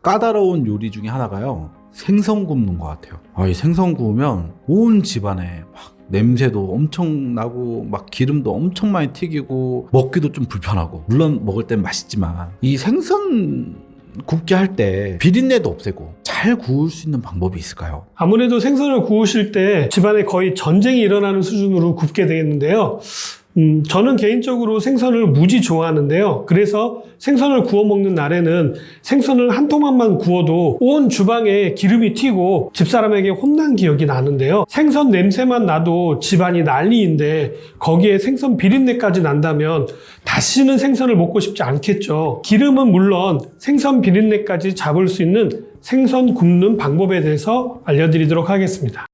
까다로운 요리 중에 하나가요, 생선 굽는 것 같아요. 이 생선 구우면 온 집안에 막 냄새도 엄청 나고 막 기름도 엄청 많이 튀기고 먹기도 좀 불편하고, 물론 먹을 땐 맛있지만 이 생선 굽게 할 때 비린내도 없애고 잘 구울 수 있는 방법이 있을까요? 아무래도 생선을 구우실 때 집안에 거의 전쟁이 일어나는 수준으로 굽게 되겠는데요. 저는 개인적으로 생선을 무지 좋아하는데요. 그래서 생선을 구워 먹는 날에는 생선을 한 토막만 구워도 온 주방에 기름이 튀고 집사람에게 혼난 기억이 나는데요. 생선 냄새만 나도 집안이 난리인데 거기에 생선 비린내까지 난다면 다시는 생선을 먹고 싶지 않겠죠. 기름은 물론 생선 비린내까지 잡을 수 있는 생선 굽는 방법에 대해서 알려드리도록 하겠습니다.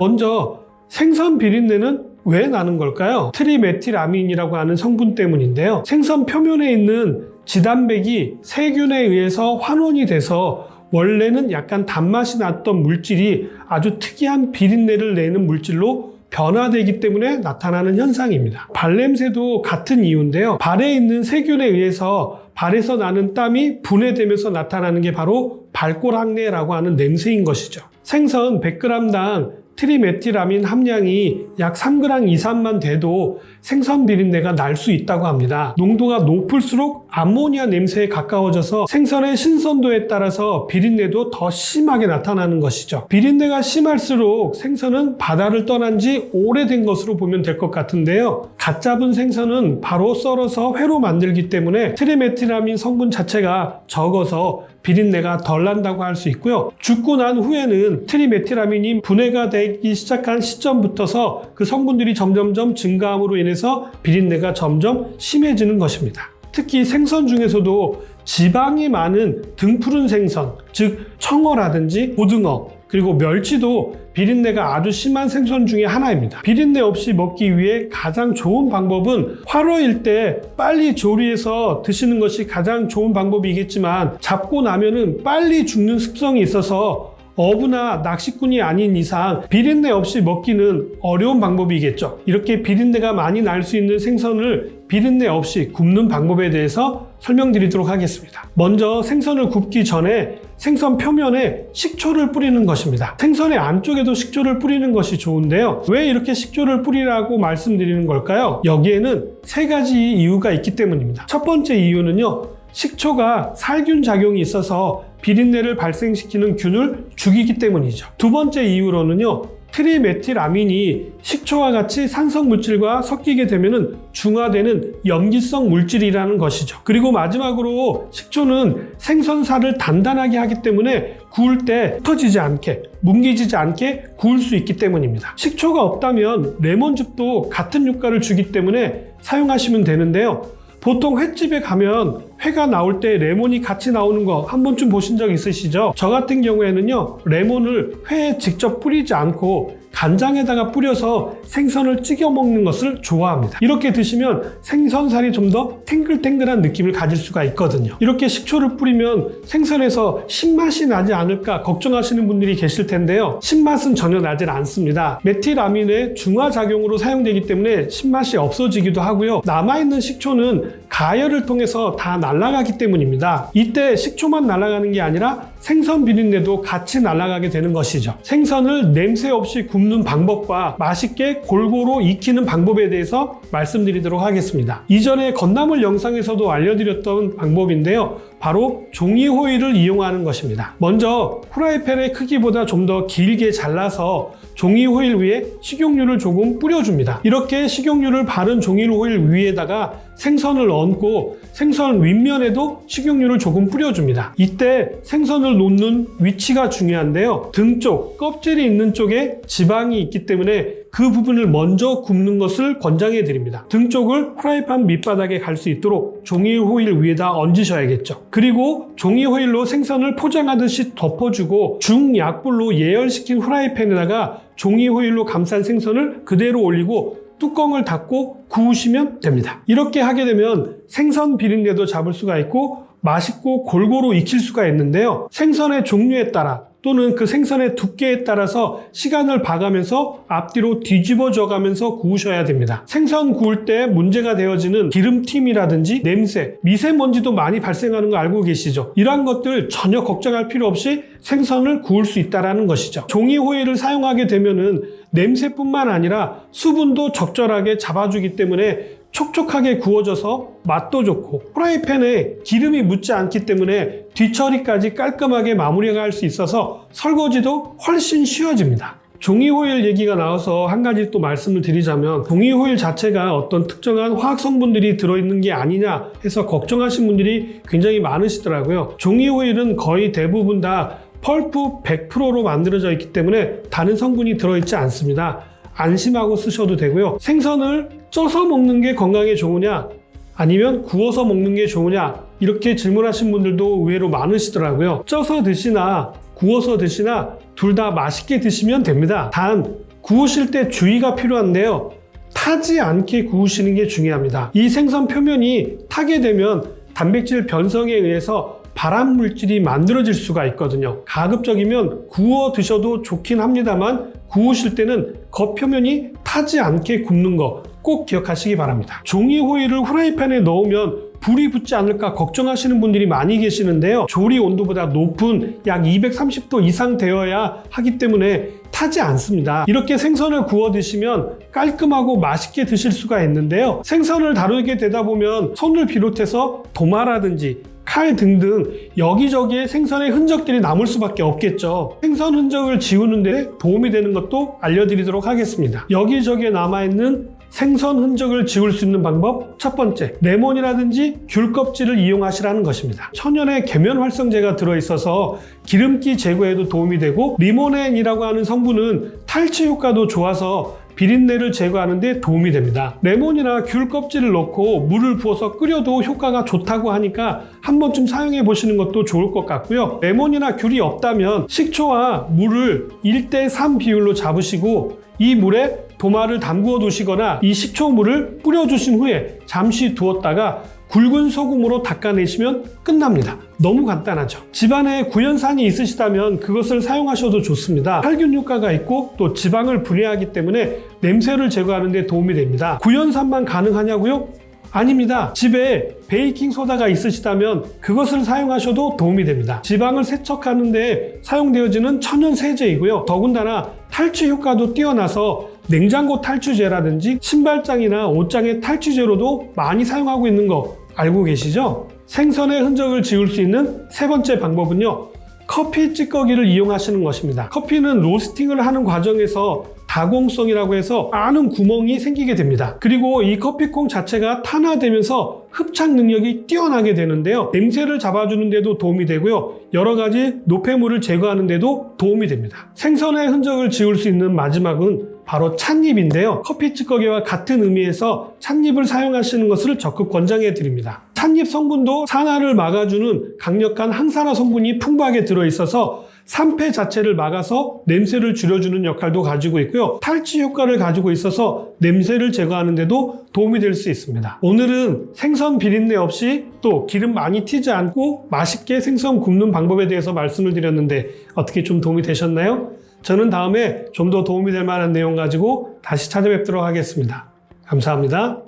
먼저 생선 비린내는 왜 나는 걸까요? 트리메틸아민이라고 하는 성분 때문인데요. 생선 표면에 있는 지단백이 세균에 의해서 환원이 돼서 원래는 약간 단맛이 났던 물질이 아주 특이한 비린내를 내는 물질로 변화되기 때문에 나타나는 현상입니다. 발냄새도 같은 이유인데요. 발에 있는 세균에 의해서 발에서 나는 땀이 분해되면서 나타나는 게 바로 발골항내라고 하는 냄새인 것이죠. 생선 100g당 트리메틸아민 함량이 약 3g 이상만 돼도 생선 비린내가 날 수 있다고 합니다. 농도가 높을수록 암모니아 냄새에 가까워져서 생선의 신선도에 따라서 비린내도 더 심하게 나타나는 것이죠. 비린내가 심할수록 생선은 바다를 떠난 지 오래된 것으로 보면 될 것 같은데요. 갓 잡은 생선은 바로 썰어서 회로 만들기 때문에 트리메틸아민 성분 자체가 적어서 비린내가 덜 난다고 할 수 있고요. 죽고 난 후에는 트리메틸아민이 분해가 되기 시작한 시점부터서 그 성분들이 점점점 증가함으로 인해서 비린내가 점점 심해지는 것입니다. 특히 생선 중에서도 지방이 많은 등푸른 생선, 즉 청어라든지 고등어, 그리고 멸치도 비린내가 아주 심한 생선 중에 하나입니다. 비린내 없이 먹기 위해 가장 좋은 방법은 화로일 때 빨리 조리해서 드시는 것이 가장 좋은 방법이겠지만, 잡고 나면은 빨리 죽는 습성이 있어서 어부나 낚시꾼이 아닌 이상 비린내 없이 먹기는 어려운 방법이겠죠. 이렇게 비린내가 많이 날 수 있는 생선을 비린내 없이 굽는 방법에 대해서 설명드리도록 하겠습니다. 먼저 생선을 굽기 전에 생선 표면에 식초를 뿌리는 것입니다. 생선의 안쪽에도 식초를 뿌리는 것이 좋은데요. 왜 이렇게 식초를 뿌리라고 말씀드리는 걸까요? 여기에는 3가지 이유가 있기 때문입니다. 첫 번째 이유는요, 식초가 살균 작용이 있어서 비린내를 발생시키는 균을 죽이기 때문이죠. 두 번째 이유로는요, 트리메틸아민이 식초와 같이 산성 물질과 섞이게 되면 중화되는 염기성 물질이라는 것이죠. 그리고 마지막으로 식초는 생선살을 단단하게 하기 때문에 구울 때 흩어지지 않게, 뭉개지지 않게 구울 수 있기 때문입니다. 식초가 없다면 레몬즙도 같은 효과를 주기 때문에 사용하시면 되는데요. 보통 횟집에 가면 회가 나올 때 레몬이 같이 나오는 거 한 번쯤 보신 적 있으시죠? 저 같은 경우에는요, 레몬을 회에 직접 뿌리지 않고 간장에다가 뿌려서 생선을 찍어 먹는 것을 좋아합니다. 이렇게 드시면 생선살이 좀 더 탱글탱글한 느낌을 가질 수가 있거든요. 이렇게 식초를 뿌리면 생선에서 신맛이 나지 않을까 걱정하시는 분들이 계실 텐데요. 신맛은 전혀 나질 않습니다. 메틸아민의 중화작용으로 사용되기 때문에 신맛이 없어지기도 하고요. 남아있는 식초는 가열을 통해서 다 날아가기 때문입니다. 이때 식초만 날아가는 게 아니라 생선 비린내도 같이 날아가게 되는 것이죠. 생선을 냄새 없이 굽는 방법과 맛있게 골고루 익히는 방법에 대해서 말씀드리도록 하겠습니다. 이전에 건나물 영상에서도 알려드렸던 방법인데요. 바로 종이 호일을 이용하는 것입니다. 먼저 후라이팬의 크기보다 좀 더 길게 잘라서 종이 호일 위에 식용유를 조금 뿌려줍니다. 이렇게 식용유를 바른 종이 호일 위에다가 생선을 얹고 생선 윗면에도 식용유를 조금 뿌려줍니다. 이때 생선을 놓는 위치가 중요한데요. 등 쪽, 껍질이 있는 쪽에 지방이 있기 때문에 그 부분을 먼저 굽는 것을 권장해 드립니다. 등 쪽을 프라이팬 밑바닥에 갈 수 있도록 종이 호일 위에다 얹으셔야겠죠. 그리고 종이 호일로 생선을 포장하듯이 덮어주고 중약불로 예열시킨 프라이팬에다가 종이 호일로 감싼 생선을 그대로 올리고 뚜껑을 닫고 구우시면 됩니다. 이렇게 하게 되면 생선 비린내도 잡을 수가 있고 맛있고 골고루 익힐 수가 있는데요. 생선의 종류에 따라 또는 그 생선의 두께에 따라서 시간을 봐가면서 앞뒤로 뒤집어져 가면서 구우셔야 됩니다. 생선 구울 때 문제가 되어지는 기름튀임이라든지 냄새, 미세먼지도 많이 발생하는 거 알고 계시죠? 이러한 것들 전혀 걱정할 필요 없이 생선을 구울 수 있다는 것이죠. 종이 호일을 사용하게 되면은 냄새뿐만 아니라 수분도 적절하게 잡아주기 때문에 촉촉하게 구워져서 맛도 좋고, 프라이팬에 기름이 묻지 않기 때문에 뒤처리까지 깔끔하게 마무리가 할 수 있어서 설거지도 훨씬 쉬워집니다. 종이 호일 얘기가 나와서 한 가지 또 말씀을 드리자면, 종이 호일 자체가 어떤 특정한 화학 성분들이 들어있는 게 아니냐 해서 걱정하신 분들이 굉장히 많으시더라고요. 종이 호일은 거의 대부분 다 펄프 100%로 만들어져 있기 때문에 다른 성분이 들어있지 않습니다. 안심하고 쓰셔도 되고요. 생선을 쪄서 먹는 게 건강에 좋으냐 아니면 구워서 먹는 게 좋으냐 이렇게 질문하신 분들도 의외로 많으시더라고요. 쪄서 드시나 구워서 드시나 둘 다 맛있게 드시면 됩니다. 단 구우실 때 주의가 필요한데요. 타지 않게 구우시는 게 중요합니다. 이 생선 표면이 타게 되면 단백질 변성에 의해서 발암 물질이 만들어질 수가 있거든요. 가급적이면 구워 드셔도 좋긴 합니다만 구우실 때는 겉표면이 타지 않게 굽는 거 꼭 기억하시기 바랍니다. 종이 호일을 후라이팬에 넣으면 불이 붙지 않을까 걱정하시는 분들이 많이 계시는데요. 조리 온도보다 높은 약 230도 이상 되어야 하기 때문에 타지 않습니다. 이렇게 생선을 구워 드시면 깔끔하고 맛있게 드실 수가 있는데요. 생선을 다루게 되다 보면 손을 비롯해서 도마라든지 칼 등등 여기저기에 생선의 흔적들이 남을 수밖에 없겠죠. 생선 흔적을 지우는 데 도움이 되는 것도 알려드리도록 하겠습니다. 여기저기에 남아있는 생선 흔적을 지울 수 있는 방법 첫 번째, 레몬이라든지 귤 껍질을 이용하시라는 것입니다. 천연의 계면활성제가 들어있어서 기름기 제거에도 도움이 되고, 리모넨이라고 하는 성분은 탈취 효과도 좋아서 비린내를 제거하는 데 도움이 됩니다. 레몬이나 귤 껍질을 넣고 물을 부어서 끓여도 효과가 좋다고 하니까 한 번쯤 사용해 보시는 것도 좋을 것 같고요. 레몬이나 귤이 없다면 식초와 물을 1:3 비율로 잡으시고 이 물에 도마를 담그어 두시거나 이 식초물을 뿌려주신 후에 잠시 두었다가 굵은 소금으로 닦아내시면 끝납니다. 너무 간단하죠. 집안에 구연산이 있으시다면 그것을 사용하셔도 좋습니다. 살균 효과가 있고 또 지방을 분해하기 때문에 냄새를 제거하는 데 도움이 됩니다. 구연산만 가능하냐고요? 아닙니다. 집에 베이킹 소다가 있으시다면 그것을 사용하셔도 도움이 됩니다. 지방을 세척하는 데 사용되어지는 천연 세제이고요. 더군다나 탈취 효과도 뛰어나서 냉장고 탈취제라든지 신발장이나 옷장의 탈취제로도 많이 사용하고 있는 거 알고 계시죠? 생선의 흔적을 지울 수 있는 세 번째 방법은요, 커피 찌꺼기를 이용하시는 것입니다. 커피는 로스팅을 하는 과정에서 다공성이라고 해서 많은 구멍이 생기게 됩니다. 그리고 이 커피콩 자체가 탄화되면서 흡착 능력이 뛰어나게 되는데요. 냄새를 잡아주는 데도 도움이 되고요. 여러 가지 노폐물을 제거하는 데도 도움이 됩니다. 생선의 흔적을 지울 수 있는 마지막은 바로 찻잎인데요. 커피 찌꺼기와 같은 의미에서 찻잎을 사용하시는 것을 적극 권장해 드립니다. 찻잎 성분도 산화를 막아주는 강력한 항산화 성분이 풍부하게 들어있어서 산패 자체를 막아서 냄새를 줄여주는 역할도 가지고 있고요. 탈취 효과를 가지고 있어서 냄새를 제거하는 데도 도움이 될 수 있습니다. 오늘은 생선 비린내 없이 또 기름 많이 튀지 않고 맛있게 생선 굽는 방법에 대해서 말씀을 드렸는데 어떻게 좀 도움이 되셨나요? 저는 다음에 좀 더 도움이 될 만한 내용 가지고 다시 찾아뵙도록 하겠습니다. 감사합니다.